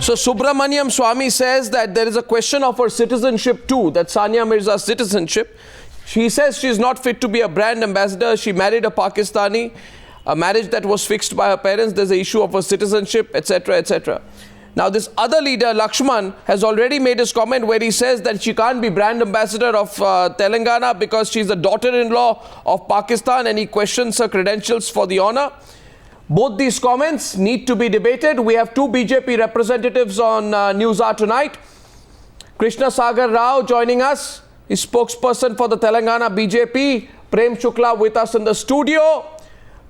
So Subramaniam Swamy says that there is a question of her citizenship too, that Sania Mirza's citizenship. She says she is not fit to be a brand ambassador. She married a Pakistani, a marriage that was fixed by her parents. There's an issue of her citizenship, etc., etc. Now this other leader, Lakshman, has already made his comment where he says that she can't be brand ambassador of Telangana because she's the daughter-in-law of Pakistan, and he questions her credentials for the honor. Both these comments need to be debated. We have two BJP representatives on News Hour tonight. Krishna Sagar Rao joining us. He's spokesperson for the Telangana BJP. Prem Shukla with us in the studio.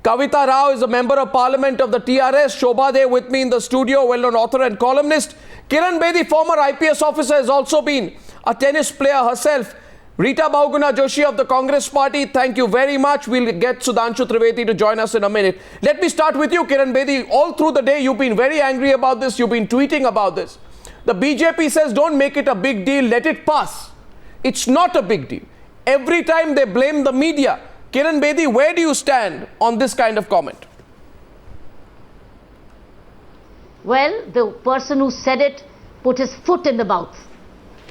Kavita Rao is a member of parliament of the TRS. Shobha De with me in the studio, well-known author and columnist. Kiran Bedi, former IPS officer, has also been a tennis player herself. Rita Bahuguna Joshi of the Congress Party, thank you very much. We'll get Sudhanshu Trivedi to join us in a minute. Let me start with you, Kiran Bedi. All through the day, you've been very angry about this. You've been tweeting about this. The BJP says, don't make it a big deal, let it pass. It's not a big deal. Every time they blame the media. Kiran Bedi, where do you stand on this kind of comment? Well, the person who said it put his foot in the mouth.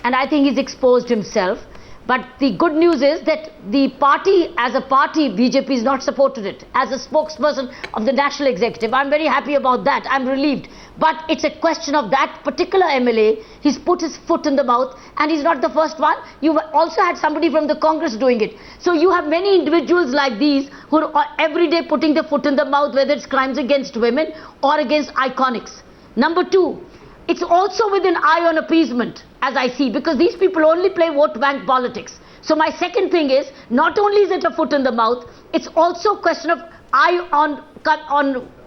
And I think he's exposed himself. But the good news is that the party, as a party, BJP has not supported it. As a spokesperson of the National Executive, I'm very happy about that. I'm relieved. But it's a question of that particular MLA. He's put his foot in the mouth, and he's not the first one. You've also had somebody from the Congress doing it. So you have many individuals like these who are every day putting their foot in the mouth, whether it's crimes against women or against iconics. Number two, it's also with an eye on appeasement, as I see, because these people only play vote bank politics. So my second thing is, not only is it a foot in the mouth, it's also a question of eye on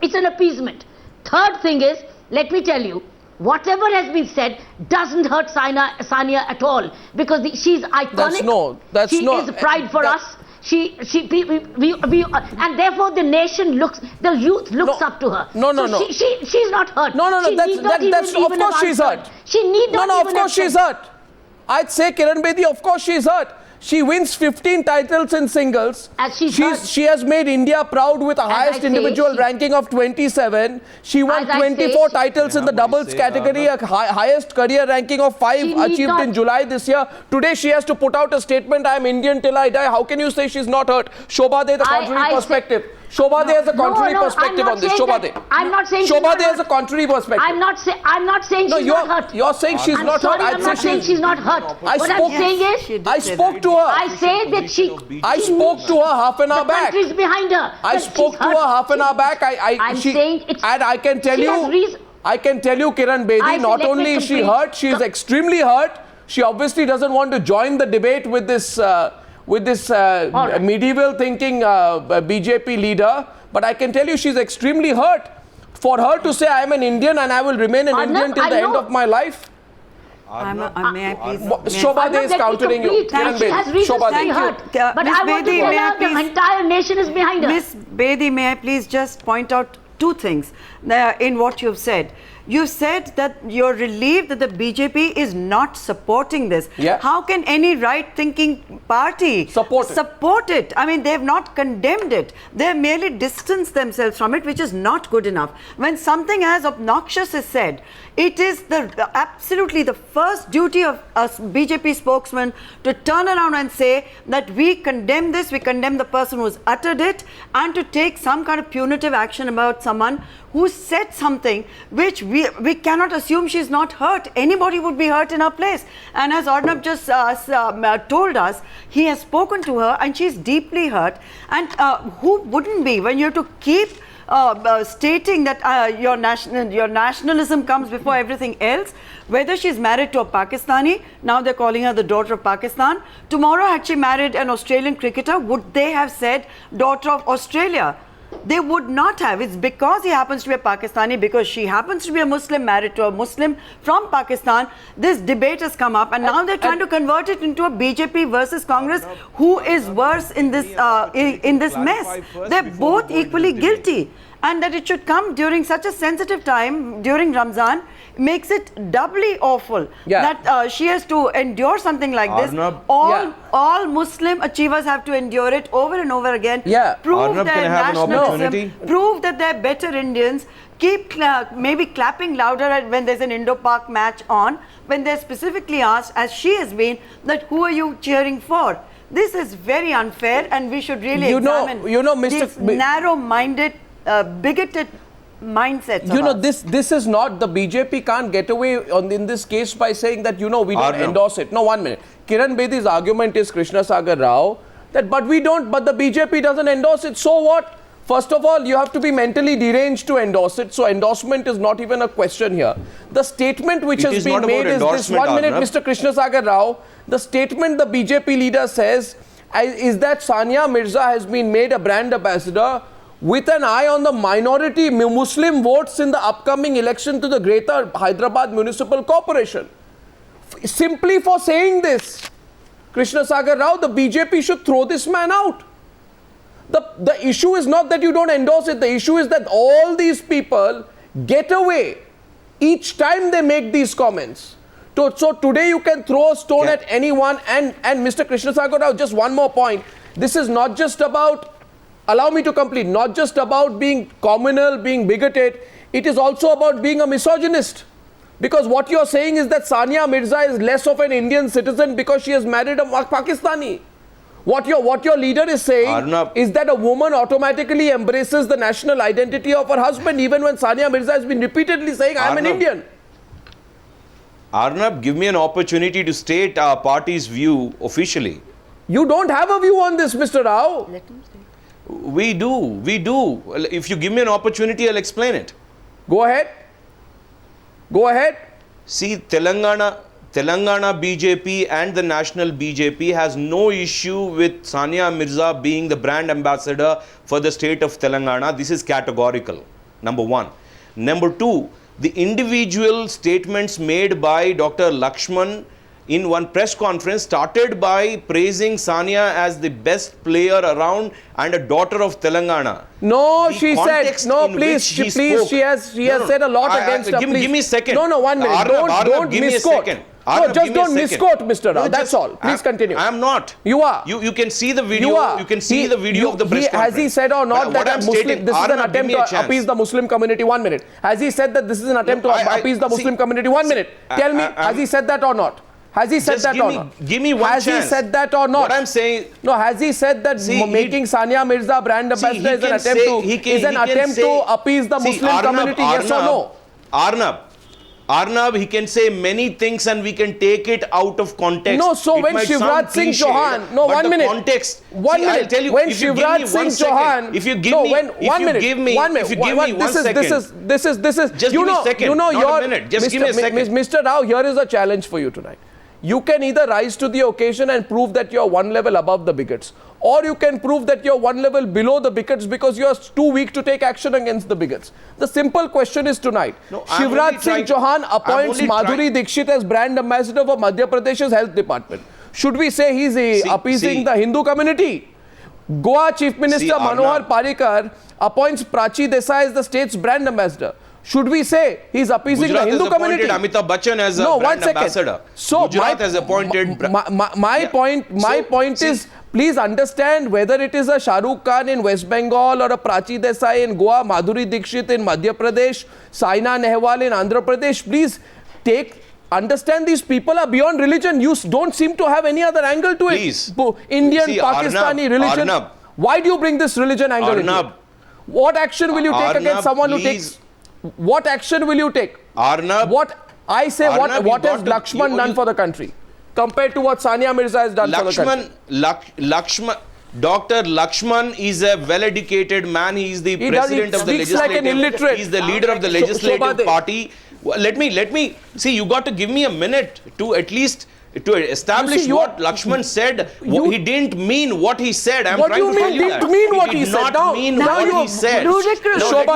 it's an appeasement. Third thing is, let me tell you, whatever has been said doesn't hurt Sania at all, because she's iconic. She is pride for us. And therefore the nation the youth looks up to her. She's not hurt. Of course she's hurt. She need not of course she's hurt. I'd say, Kiran Bedi, of course she's hurt. She wins 15 titles in singles. She has made India proud with the highest individual ranking of 27. She won 24 titles in the doubles category, a highest career ranking of 5 achieved in July this year. Today she has to put out a statement, I am Indian till I die. How can you say she's not hurt? Shobha De, the contrary perspective. Shobha De has a contrary perspective on this. Shobha De. I'm not saying Shobha De has a contrary perspective. I'm not saying she's not hurt. You're saying she's not hurt. I'm not saying she's not hurt. What I'm saying is, I spoke to her. I say that I spoke to her half an hour back. The country's behind her. I spoke to her half an hour back. I'm saying it's... And I can tell you, Kiran Bedi, not only is she hurt, she is extremely hurt. She obviously doesn't want to join the debate with this medieval thinking BJP leader. But I can tell you she's extremely hurt. For her to say, I am an Indian and I will remain an Indian till the end of my life. May I please? Shobha De is countering you. She has reasons to be hurt. But I want to tell her the entire nation is behind her. Ms. Bedi, may I please just point out two things in what you've said. You said that you're relieved that the BJP is not supporting this. Yeah. How can any right-thinking party support it? I mean, they have not condemned it. They've merely distanced themselves from it, which is not good enough. When something as obnoxious is said, it is absolutely the first duty of a BJP spokesman to turn around and say that we condemn this, we condemn the person who's uttered it, and to take some kind of punitive action about someone who said something which we cannot assume she's not hurt. Anybody would be hurt in her place. And as Arnab just told us, he has spoken to her and she's deeply hurt. And who wouldn't be when you have to keep stating that your nationalism comes before everything else? Whether she's married to a Pakistani, now they're calling her the daughter of Pakistan. Tomorrow, had she married an Australian cricketer, would they have said daughter of Australia? They would not have. It's because he happens to be a Pakistani, because she happens to be a Muslim, married to a Muslim from Pakistan. This debate has come up, and now they're trying to convert it into a BJP versus Congress. Who is worse in this mess? They're both equally guilty. And that it should come during such a sensitive time, during Ramzan, makes it doubly awful that she has to endure something like Arnab, this. All Muslim achievers have to endure it over and over again. Prove Arnab, their can I have an nationalism, opportunity? prove that they're better Indians. Keep maybe clapping louder when there's an Indo-Pak match on, when they're specifically asked, as she has been, that who are you cheering for? This is very unfair, and we should really examine these narrow-minded, bigoted mindsets. This is not, the BJP can't get away in this case by saying that, we don't endorse it. No, 1 minute. Kiran Bedi's argument is, Krishna Sagar Rao, that but the BJP doesn't endorse it, so what? First of all, you have to be mentally deranged to endorse it, so endorsement is not even a question here. The statement which has been made is this, 1 minute, Mr. Krishna Sagar Rao, the statement the BJP leader says is that Sania Mirza has been made a brand ambassador with an eye on the minority Muslim votes in the upcoming election to the Greater Hyderabad Municipal Corporation. Simply for saying this, Krishna Sagar Rao, the BJP should throw this man out. The issue is not that you don't endorse it. The issue is that all these people get away each time they make these comments. So today you can throw a stone at anyone. And Mr. Krishna Sagar Rao, just one more point. This is not just about, allow me to complete, not just about being communal, being bigoted. It is also about being a misogynist. Because what you're saying is that Sania Mirza is less of an Indian citizen because she has married a Pakistani. What your leader is saying is that a woman automatically embraces the national identity of her husband, even when Sania Mirza has been repeatedly saying, I am an Indian. Arnab, give me an opportunity to state our party's view officially. You don't have a view on this, Mr. Rao. Let him say. We do. If you give me an opportunity, I'll explain it. Go ahead. See, Telangana BJP and the national BJP has no issue with Sania Mirza being the brand ambassador for the state of Telangana. This is categorical, number one. Number two, the individual statements made by Dr. Lakshman in one press conference started by praising Sania as the best player around and a daughter of Telangana. No, she said, no, please, she has said a lot against her. Give me a second. No, 1 minute. Don't misquote. No, just don't misquote, Mr. Rao. That's all. Please continue. I am not. You are. You can see the video. You can see the video of the press conference. Has he said or not that this is an attempt to appease the Muslim community? 1 minute. Has he said that this is an attempt to appease the Muslim community? 1 minute. Tell me, has he said that or not? Has he said that or not? Give me one chance. Has he said that or not? What I'm saying... No, has he said that making Sania Mirza brand ambassador is an attempt to appease the Muslim community, yes or no? Arnab, he can say many things and we can take it out of context. No, so when Shivraj Singh Chauhan... No, 1 minute. Context, 1 minute. I'll tell you, when Shivraj Singh Chauhan... If you give me 1 second. This is... Just give me a second, not a minute. Just give me a second. Mr. Rao, here is a challenge for you tonight. You can either rise to the occasion and prove that you're one level above the bigots, or you can prove that you're one level below the bigots because you're too weak to take action against the bigots. The simple question is tonight, Shivraj Singh Chauhan appoints Madhuri Dixit as brand ambassador for Madhya Pradesh's health department. Should we say he's appeasing the Hindu community? Goa Chief Minister Manohar Parrikar appoints Prachi Desai as the state's brand ambassador. Should we say he's appeasing the Hindu community? Amitabh Bachchan as a brand ambassador. So Gujarat has appointed... My point is, please understand whether it is a Shah Rukh Khan in West Bengal or a Prachi Desai in Goa, Madhuri Dixit in Madhya Pradesh, Saina Nehwal in Andhra Pradesh. Please understand these people are beyond religion. You don't seem to have any other angle to it. Indian, Pakistani religion. Why do you bring this religion angle into it? What action will you take against someone who takes... What action will you take? Arnab. What has Lakshman done for the country compared to what Sania Mirza has done for the country? Dr. Lakshman is a well-educated man. He is the president of the legislative. Like an illiterate. He is the leader of the legislative party. Let me see. You got to give me a minute to at least to establish what Lakshman said. He didn't mean what he said. I'm What trying do to you tell mean you didn't that. mean what he did said? not mean Now what you- he said. ludicrous. No, Shobha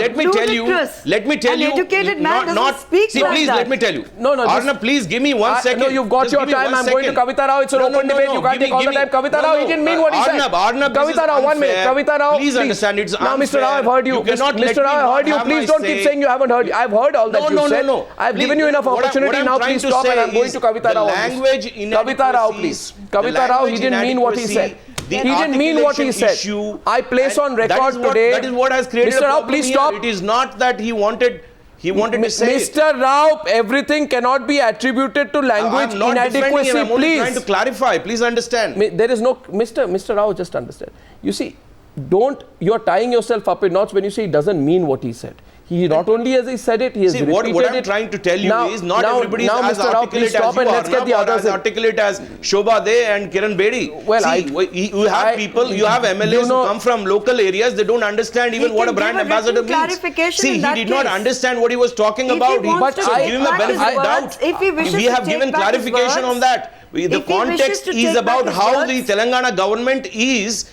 let me tell you. Ludicrous. Let me tell An you. educated man doesn't speak See, like please that. let me tell you. No, just- Arnab, please give me 1 second. No, you've got Just your give me time. 1 I'm going to second. Kavita Rao. It's an open debate. You can't take all the time. Kavita Rao, he didn't mean what he said. Arnab, this Kavita is Rao, 1 minute. unfair. Kavita Rao, Please understand, it's Now, Mr. Rao, I've unfair. heard you. You cannot let Mr. Rao, me I heard not you. have Please my don't keep say. saying you haven't heard. I've heard all that you said. I've given you enough opportunity. Now please stop and I'm going to Kavita Rao. Language Kavita Rao, please. Kavita Rao, he didn't mean what he said. He didn't mean what he said. I place on record today. That is what has created Mr. a Rao, problem please here. stop. It is not that he wanted to say it. Mr. Rao, everything cannot be attributed to language I'm not defending inadequacy. him. I'm only trying Please. to clarify. Please understand. There is no Mr. Rao, just understand. You see, you're tying yourself up in knots when you say he doesn't mean what he said. He not only has he said it, he has See, repeated what I'm it. trying to tell you is not everybody is now, as Mr. Rao, please articulate as stop you and are, let's get the or others as in. articulate as Shobha De and Kiran Bedi. Well, you have people, you have MLAs who come from local areas, they don't understand even what a brand give a ambassador written means. clarification See, in he that did not case. understand what he was talking If he about. wants to So take give him a back his benefit of words, doubt. if he wishes We to have take given back his clarification words, on that. The if he context wishes to is take about back his how the words- Telangana government is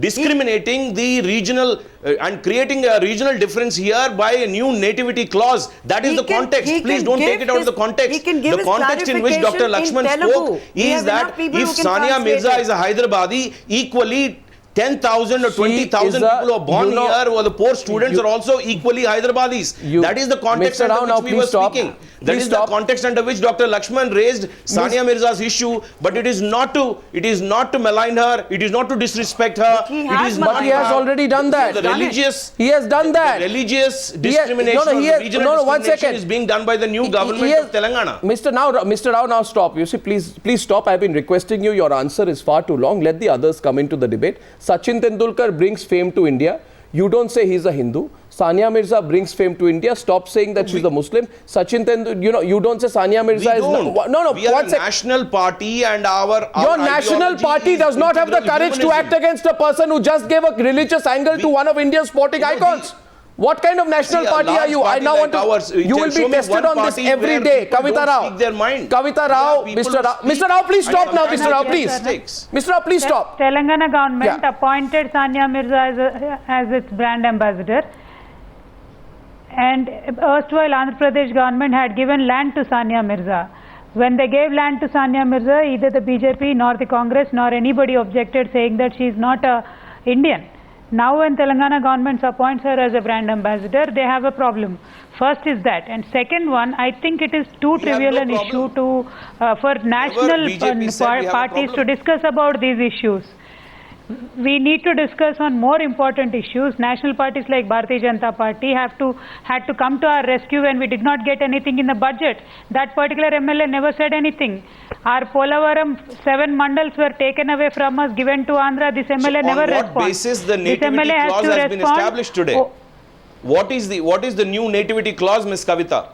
discriminating the regional and creating a regional difference here by a new nativity clause. That is He the can- context. he Please can don't take give it out of the his- context. he can give The his context in which Dr. clarification Lakshman in Telugu. spoke We is have that enough people if who can Sania translate Mirza it. is a Hyderabadi, equally 10,000 or She 20,000 is a- people who are born you know- here or the poor students are also equally Hyderabadis. That is the context Mr. Rao, under now which we please were stop. speaking. That Please is stop. the context under which Dr. Lakshman raised Sania Mirza's issue, but it is not to malign her, it is not to disrespect her. But he It has is maligned not But he has her. already done that. The religious He has done that. The religious He has- discrimination no, or he the has- regional no, one discrimination second. is being done by the new government He has- of Telangana. Mr. Rao, now stop. You see, please stop. I've been requesting you. Your answer is far too long. Let the others come into the debate. Sachin Tendulkar brings fame to India. You don't say he's a Hindu. Sania Mirza brings fame to India. Stop saying that she's a Muslim. Sachin Tendulkar, you don't say Sania Mirza We is don't. no. We are One a sec. national party and our Your national ideology party is does not have the integral courage to humanism. act against a person who just gave a religious angle to one of India's sporting No, icons. What kind of national See, a party are large you? I party now like want to. ours, You will show be me tested one on this party every where day. people Kavita don't Rao. speak their mind. Kavita There Rao, are people Mr. who Rao. speak Mr. Rao, please and stop now, sometimes Mr. Rao, make please. mistakes. Mr. Rao, please stop. Telangana government Yeah. appointed Sania Mirza as its brand ambassador, and erstwhile Andhra Pradesh government had given land to Sania Mirza. When they gave land to Sania Mirza, either the BJP nor the Congress nor anybody objected, saying that she is not a Indian. Now when Telangana government appoints her as a brand ambassador, they have a problem. First is that, and second one, I think it is too We have trivial no an problem. issue for national BJP said we have a parties to problem. discuss about these issues. We need to discuss on more important issues. National parties like Bharatiya Janata Party had to come to our rescue when we did not get anything in the budget. That particular MLA never said anything. Our Polavaram 7 mandals were taken away from us, given to Andhra. This MLA never On what responds. basis the This nativity MLA clause to has been respond. established today? Oh, What is the new nativity clause, Miss Kavita?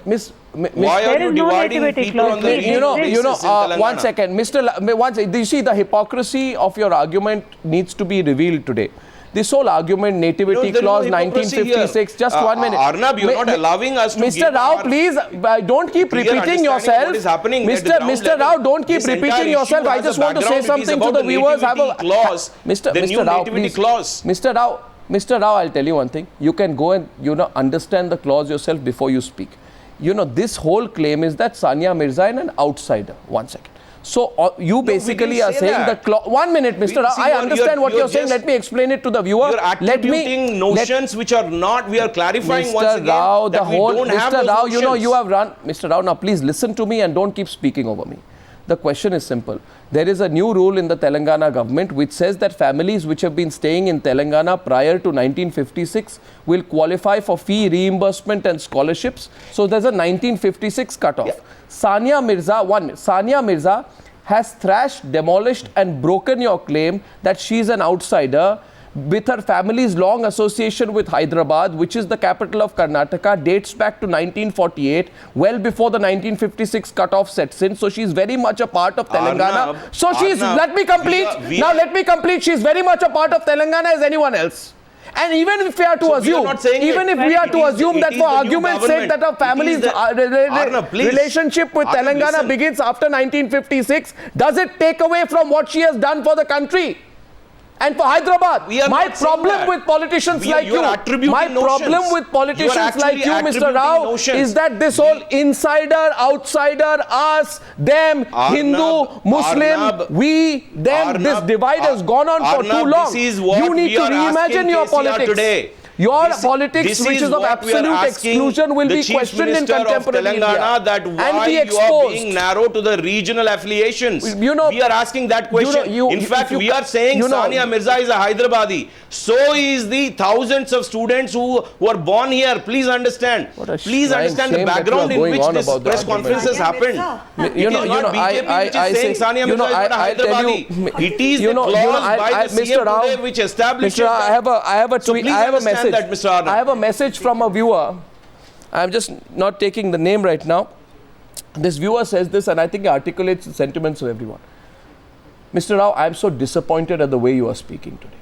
Miss. Why There are you is no dividing nativity people clause. on the This- regional this- basis in Telangana? One second, you see, the hypocrisy of your argument needs to be revealed today. This whole argument, nativity No, there is no clause, hypocrisy 1956, here. just 1 minute. Arnab, you're not allowing us to Mr. give Rao, our please, don't keep clear repeating understanding yourself. what is happening at the ground Mr. level. Rao, don't keep This entire repeating issue yourself. I has a just want to say background. It is something to about the the viewers. nativity clause, the new Rao, nativity please. clause. Mr. Rao, I'll tell you one thing. You can go and understand the clause yourself before you speak. This whole claim is that Sania Mirza is an outsider. 1 second. So you basically didn't are say saying that. the clause. 1 minute, Mr. Rao. See, I understand what you're saying. just- Let me explain it to the viewer. You're attributing notions which are not. We are clarifying once again Rao, that the we whole don't have Mr. those Rao, notions. you have run. Mr. Rao, now please listen to me and don't keep speaking over me. The question is simple. There is a new rule in the Telangana government which says that families which have been staying in Telangana prior to 1956 will qualify for fee reimbursement and scholarships. So there's a 1956 cutoff. Yeah. Sania Mirza has thrashed, demolished and broken your claim that she's an outsider with her family's long association with Hyderabad, which is the capital of Karnataka, dates back to 1948, well before the 1956 cutoff sets in. So she's very much a part of Telangana. Let me complete. Let me complete. She's very much a part of Telangana as anyone else. And even if we are to So we are assume, not saying even it. if we are It to is- assume it that is for the new argument's sake that government. our family's It is the- Arnab, please. relationship with Arnab, Telangana listen. begins after 1956, does it take away from what she has done for the country? And for Hyderabad, We are my not saying problem that. with politicians You are like you, attributing my notions. problem with politicians You are like you, actually Mr. attributing Rao, notions. is that this whole insider, outsider, us, them, Hindu, Muslim, Arnab, we, them, this divide has gone on for Arnab, too long. this is what You need we to are reimagine asking your KCR politics. today. Your This- politics, this which is of what we are absolute asking exclusion, will the be Chief questioned in Minister of contemporary Telangana India that why and be you are exposed. being narrow to the regional affiliations. You know- we are asking that question. In fact, we are saying Sania Mirza is a Hyderabadi. So is the thousands of students who were born here. Please understand. What a Please crying understand the shame that you are background in going which on this about the press argument. conference has happened. You It know, is not BJP which is saying Sania Mirza is not a Hyderabadi. It is the clause by the CM today which establishes Mr. Rao, that. I have a So tweet. please I have a understand message. that, Mr. Arnab. I have a message from a viewer. I'm just not taking the name right now. This viewer says this, and I think it articulates the sentiments of everyone. Mr. Rao, I'm so disappointed at the way you are speaking today.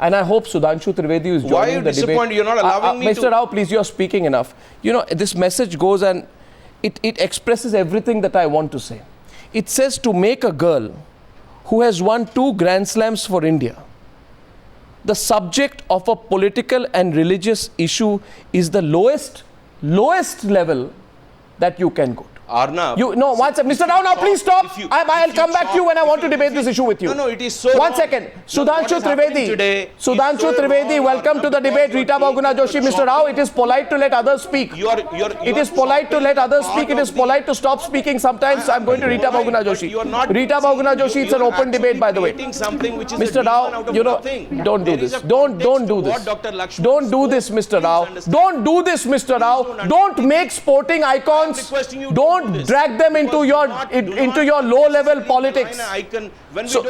And I hope Sudhanshu Trivedi is joining Why are you the debate. disappointed? You're not allowing me Mr. to. Rao, please, you are speaking enough. You know, this message goes and it expresses everything that I want to say. It says to make a girl who has won 2 Grand Slams for India the subject of a political and religious issue is the lowest level that you can go to. Arnab. One second. Mr. Rao, now please stop. I'll come back to you when I want to debate this issue with you. No, it is so One wrong. second. No, what Sudhanshu is happening Trivedi. today is Sudhanshu so Trivedi, wrong, welcome to the Arnab, debate. because Rita you're Bahuguna Joshi. taking- Mr. Rao, it is polite to let others speak. It is polite to let others speak. It is polite to stop speaking sometimes. I'm going to Rita Bahuguna Joshi. Rita Bahuguna Joshi, it's an open debate, by the way. Mr. Rao, you know, don't do this. Don't do this. Don't do this, Mr. Rao. Don't do this, Mr. Rao. Don't make sporting icons. Don't drag them into your low-level politics. So,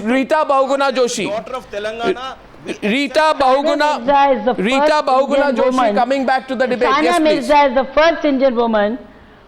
Rita Bahuguna Joshi. Daughter of Telangana. Rita Bahuguna Joshi coming back to the debate. Sania Yes, please. Mirza is the first Indian woman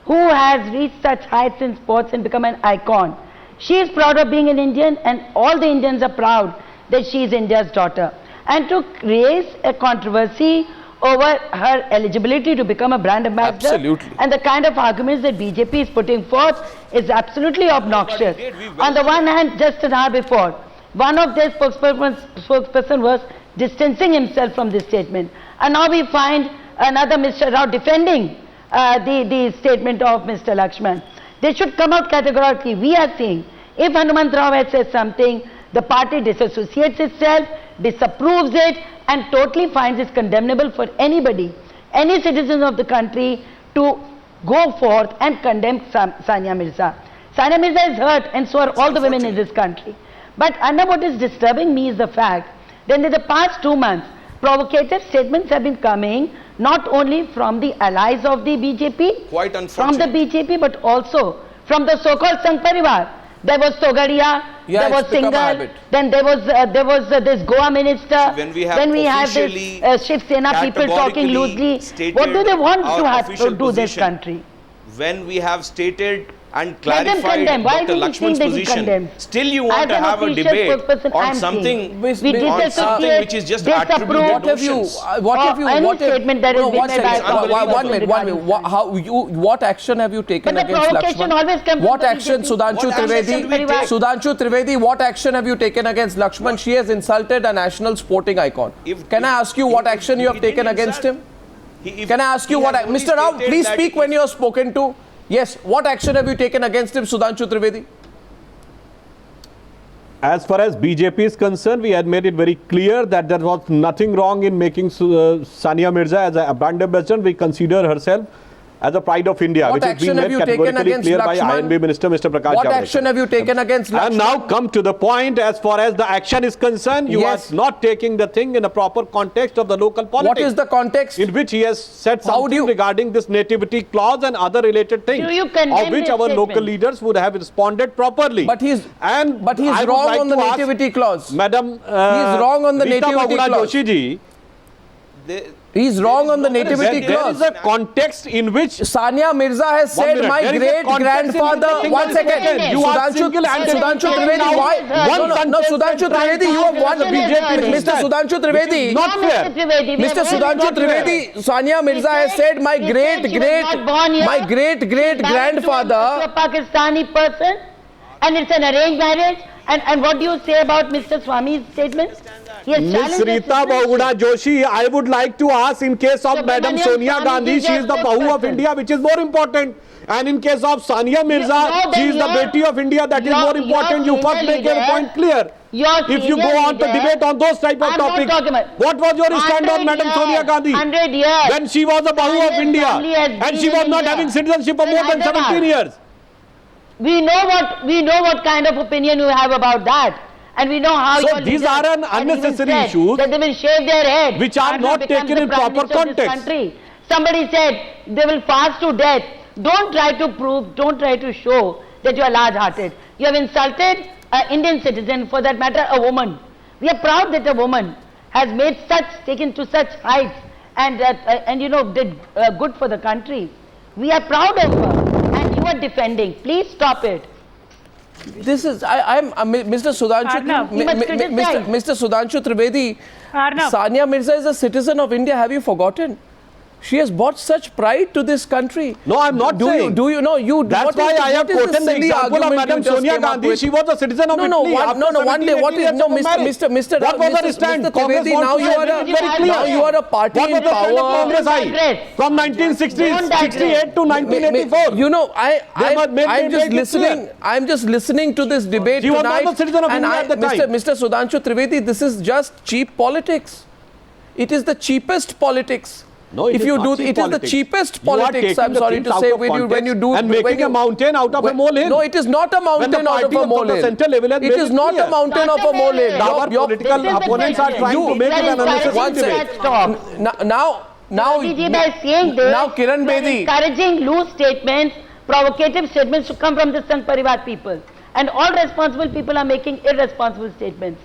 who has reached such heights in sports and become an icon. She is proud of being an Indian, and all the Indians are proud that she is India's daughter. And to raise a controversy over her eligibility to become a brand ambassador, Absolutely. and the kind of arguments that BJP is putting forth is absolutely obnoxious. On the one hand, just an hour before, one of their spokesperson was distancing himself from this statement, and now we find another Mr. Rao defending the statement of Mr. Lakshman. They should come out categorically. We are saying if Hanumant Rao had said something, the party disassociates itself, disapproves it, and totally finds it condemnable for anybody, any citizen of the country, to go forth and condemn Sania Mirza. Sania Mirza is hurt, and so are all the women in this country. But Anna, what is disturbing me is the fact that in the past 2 months, provocative statements have been coming not only from the allies of the BJP, Quite from the unfortunate. BJP, but also from the so-called Sangh Parivar. There was Togadia, Yeah, there was it's become a Singhal, habit. then there was this Goa minister, When we have then we have this officially, Shiv Sena people talking loosely. stated What do they want our to have to official do this position, country? When we have stated and Let them clarified condemn. Why Dr. do you Lakshman's think they position, condemn? still you want As to an have a official debate spokesperson, on I'm something, saying, Miss- we on something disassociate, which is just disapprove. attributed What have you? notions. Any What have, statement that no, has been one made second. by One minute. regarding What action have you taken But the against provocation Lakshman? always comes What from the action, BJP. Sudhanshu What action Trivedi? should we take? Sudhanshu Trivedi, what action have you taken against Lakshman? She has insulted a national sporting icon. Can I ask you what action you have taken against him? Can I ask you what? Mr. Rao, please speak when you are spoken to. Yes. What action have you taken against him, Sudhanshu Trivedi? As far as BJP is concerned, we had made it very clear that there was nothing wrong in making Sania Mirza as a brand ambassador. We consider herself as a pride of India, What which has action been have made you taken categorically against clear by Lakshman? INB Minister Mr. Prakash What Javadekar. action have you taken against Lakshman? And now come to the point, as far as the action is concerned, you Yes. are not taking the thing in a proper context of the local politics. What is the context? In which he has said How do something you- regarding this nativity clause and other related things, Do you condemn of which this our local statement? leaders would have responded properly. But he's I would wrong like on the to ask nativity clause. Madam, He is wrong on the Rita nativity Bahuguna clause. Joshi ji, He's wrong on the nativity There clause. is a context in which Sania Mirza has said, minute. my There is a great context in grandfather. everything. One second. You are single-handed. Sudhanshu Trivedi, why? No, Sudhanshu Trivedi, you have one. Mr. Sudhanshu Trivedi. not fair. Mr. Sudhanshu Trivedi, Sania Mirza has said, my great grandfather. A Pakistani person, and it's an arranged marriage. And what do you say about Mr. Swami's statement? He has Ms. challenged Rita the Bahuguda Joshi, I would like to ask, in case of So, Madam Subramanian Sonia Swami Gandhi, is she is the just Bahu of person. India, which is more important. And in case of Sania Mirza, No, she is the your- Beti of India, that is your- more important. You your first make your senior point clear. Your If you senior go on to leader- debate on those type of I'm not topics, talking about- what was your stand on 100 Madam years, Sonia Gandhi? 100 years. When she was a Bahu of Sania's India family has and been she was in not India. having citizenship for In more than Hyderabad. 17 years. We know what kind of opinion you have about that. And we know how So your these leaders are have even unnecessary said issues that they will shave their head which are and not will become taken the in Prime proper Minister of this context. country. Somebody said they will fast to death. Don't try to prove, don't try to show that you are large-hearted. You have insulted an Indian citizen, for that matter, a woman. We are proud that a woman has made taken to such heights and did good for the country. We are proud of her, and you are defending. Please stop it. This is, Mr. Sudhanshu, Arnav. You must criticize. Mr. Sudhanshu Trivedi, Arnav. Sania Mirza is a citizen of India. Have you forgotten? She has brought such pride to this country. No, I'm not saying. Do you know? That's what why is- I have what is quoted the silly example of argument Madam you just Sonia came up Gandhi. with? She was a citizen of No, Italy. one day. What is no, Mr. What was the stand? Congress Trivedi, wants now to you make are it very a clear. now you are a party What in was the stand of power. Congress Digress. from 1968 to 1984? You know, They must make I'm it just very listening. clear. I'm just listening to this debate She was tonight. not a citizen of and India at the time. Mr. Sudhanshu Trivedi, this is just cheap politics. It is the cheapest politics. No, it if is you not do, cheap it is the politics. cheapest You are politics. taking I'm the sorry things to out say, of when you context do and making a mountain out of a molehill. No, it is not a mountain When the out of party a is from the molehill. center level has It made is it not clear. a mountain of a molehill. Our political This is the opponents are question. trying to make it an unnecessary One debate. second. Now, Modi by saying this, now Kiran you are Bedi. encouraging loose statements, provocative statements to come from the Sangh Parivar people. And all responsible people are making irresponsible statements.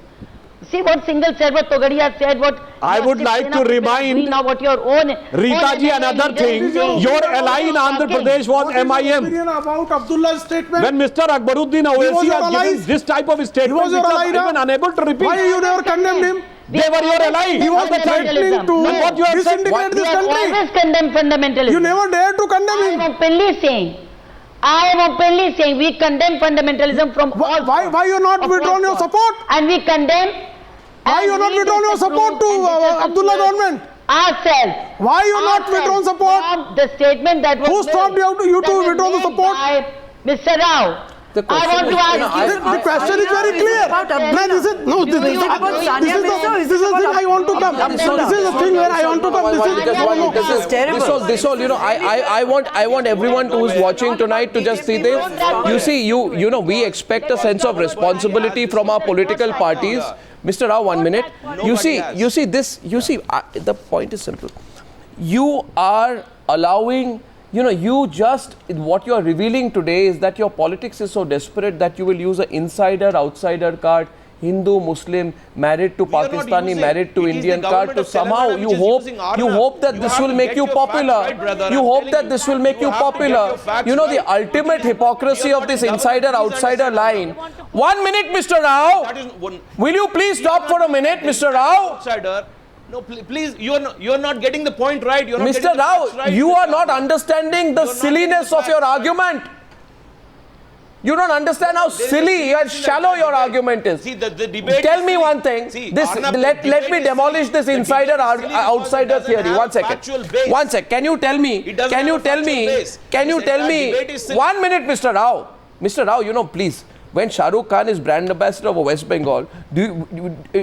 See what single server Togadia said, what I your would like Sena to people are remind doing now, what your own Rita ji, another thing, your ally in Andhra Pradesh was MIM. Opinion about Abdullah's statement. When Mr. Akbaruddin Owaisi your has ally. given this type of statement, was your which ally, are na? even unable to repeat. Why you never condemned him? They were your ally. He was at the time. threatening to Then what you have said? disintegrate We this have country. always condemned fundamentalism. You never dared to I condemn am him. openly saying we condemn fundamentalism from all Why you not of withdrawn all your sorts. support? And we condemn. Why and you not we withdrawn your disapprove support to and disassociate Abdullah government? Ourselves. Why you not Ourselves withdrawn support? from the statement that was Who made, stopped you to that was withdraw the made support? by Mr. Rao. The I want to question ask is- you. The question is very clear. about No, Abdullah? this is no. This Is it about Sania Mirza or is this it is the about thing I want to come. Abdullah? This is the thing where I want to come. This is terrible. This all, you know, I want everyone who is watching tonight to just see this. You see, you know, we expect a sense of responsibility from our political parties. Mr. Rao, 1 minute. You see, the point is simple. You are allowing, you know, what you are revealing today is that your politics is so desperate that you will use an insider-outsider card, Hindu, Muslim, married to We are not Pakistani, using- married to it is the Indian card government to of somehow Telangana you which is hope using you Arnab. hope that You this have will to make get you your facts popular. right, brother. You I'm hope telling that you. this will make You you have to get popular. your facts You know, the right. ultimate hypocrisy You are of not this in government. insider Please outsider understand. line. 1 minute, Mr. Rao. That is one. Will you please stop for a minute, Mr. Rao? Outsider. No, please, you're not getting the point right. You're not Mr. getting the Rao, facts right, you Mr. are not Rao. understanding the You're not silliness getting the of your facts right. argument. You don't understand how silly and shallow your argument is. See, the debate. Tell is me silly. one thing. See, This Arnab, let the me debate is demolish silly. this The insider debate is silly because outsider it doesn't theory. have 1 second. factual base. 1 sec. Can you tell me? It doesn't Can you have a tell factual me? base. Can you This tell entire me? debate is silly. 1 minute, Mr. Rao. Mr. Rao, you know, please. When Shah Rukh Khan is brand ambassador of West Bengal,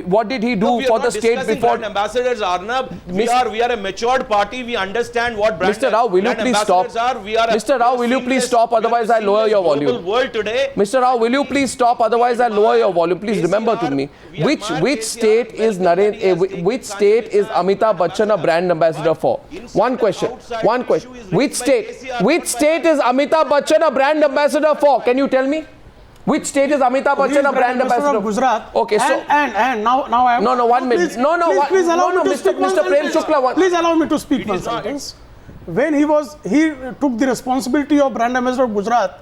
what did he do No, we are for not the state discussing before? brand ambassadors, Arnab. We Mr. are a matured party. We understand what brand Mr. Rao, will you brand please stop? ambassadors are. We are Mr. Rao, will you please stop? Otherwise, I'll lower your volume. World today. Mr. Rao, will you please stop? Otherwise, I'll lower your volume. Please remember to me. Which state is which state is Amitabh Bachchan a brand ambassador for? One question. Which state is Amitabh Bachchan a brand ambassador for? Can you tell me? Which state is Amitabh He is Bachchan a brand ambassador of Gujarat. Okay, so and now I have No, 1 minute. Please, No, please allow me to Mr. speak one Mr. Prem sentence. Shukla. Please allow me to speak one sentence. When he took the responsibility of brand ambassador of Gujarat,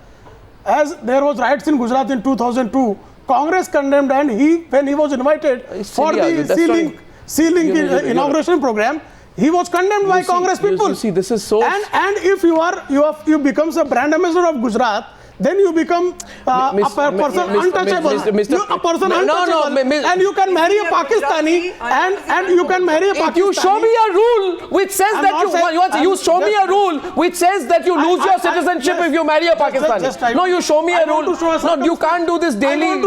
as there was riots in Gujarat in 2002, Congress condemned, and when he was invited for the sealing inauguration program, he was condemned by Congress people. You see, this is so. And if you becomes a brand ambassador of Gujarat, then you become a person untouchable. A person untouchable, and you can marry a Pakistani, and you can marry a Pakistani. If you show me a rule which says that you show me a rule which says that you lose your citizenship if you marry a Pakistani. No, you show me a rule. No, you can't do this daily.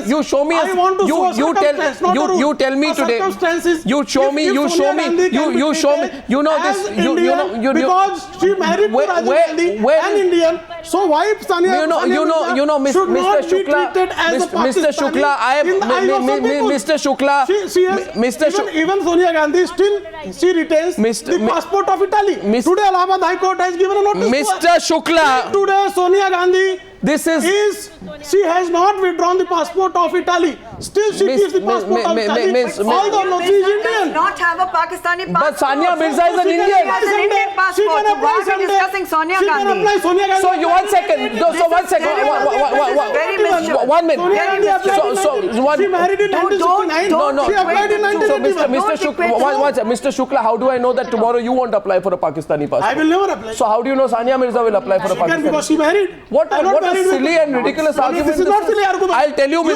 You show me. You tell me today. You show me. You know this. Because she married to Rajiv Gandhi, an Indian. So why Sania Mr. Shukla, even Sonia Gandhi still she retains the passport of Italy. Today Allahabad High Court has given a notice. Mr. Shukla, today Sonia Gandhi she has not withdrawn the passport of Italy. Still she keeps the passport of Italy. Although she is Indian. Does not have a Pakistani passport. But Sania Mirza is an Indian. She has an Indian passport. So why are we discussing Sonia Gandhi? So you 1 second. So 1 second. Very mischievous. 1 minute. She married in 1969. No. She applied in 1981. Mr. Shukla, how do I know that tomorrow you won't apply for a Pakistani passport? I will never apply. So how do you know Sania Mirza will apply for a Pakistani? Because she married. What a silly and ridiculous argument. This is not silly argument. I'll tell you, Why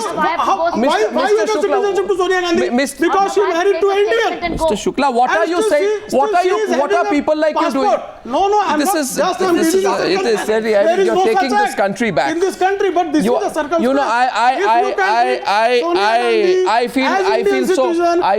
you give citizenship to Sonia Gandhi? Because she married to Indian. Mr. Shukla, what are you saying? What are people like you doing? No, I'm not. You're taking this country back. In this country, but this is the circumstance. You know, I feel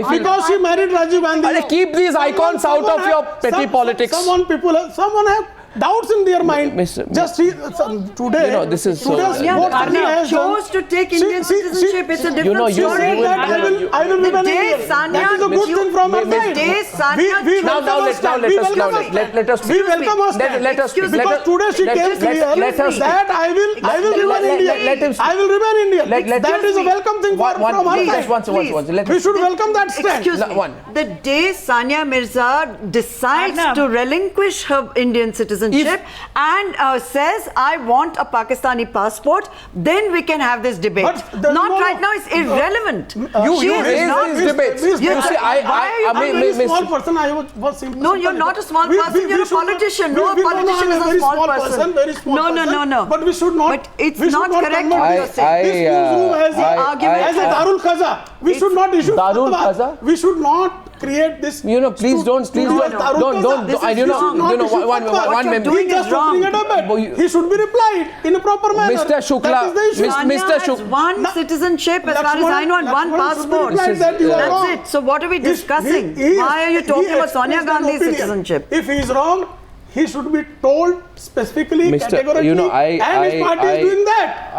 because she married Rajiv Gandhi. Keep these icons out of your petty politics. Someone have doubts in their mind. Just see, today, you know, this is so. Sonia Gandhi chose to take Indian citizenship. It's a different story. I will remain Indian. That is a good thing from our side. Let us. We welcome her. Because today she came clear that I will remain Indian. I will remain Indian. That is a welcome thing from our side. We should welcome that stand. Excuse me. The day Sania Mirza decides to relinquish her Indian citizenship and says, I want a Pakistani passport, then we can have this debate. Not right now, it's irrelevant. You raise these debates. I'm a very small person. I was simply. No, you're not a small person, you're a politician. No, a politician is a small person. No. But we should not. But it's not correct what you're saying. This newsroom as a Darul Khaza. We should not issue Darul Khaza? We should not create this. Please don't. He should be replied in a proper manner. Mr. Shukla, Mr. Shukla, one citizenship as far as I know and one passport. That's it. So what are we discussing? Why are you talking about Sonia Gandhi's citizenship? If he is wrong, he should be told specifically, categorically, and his party is doing that.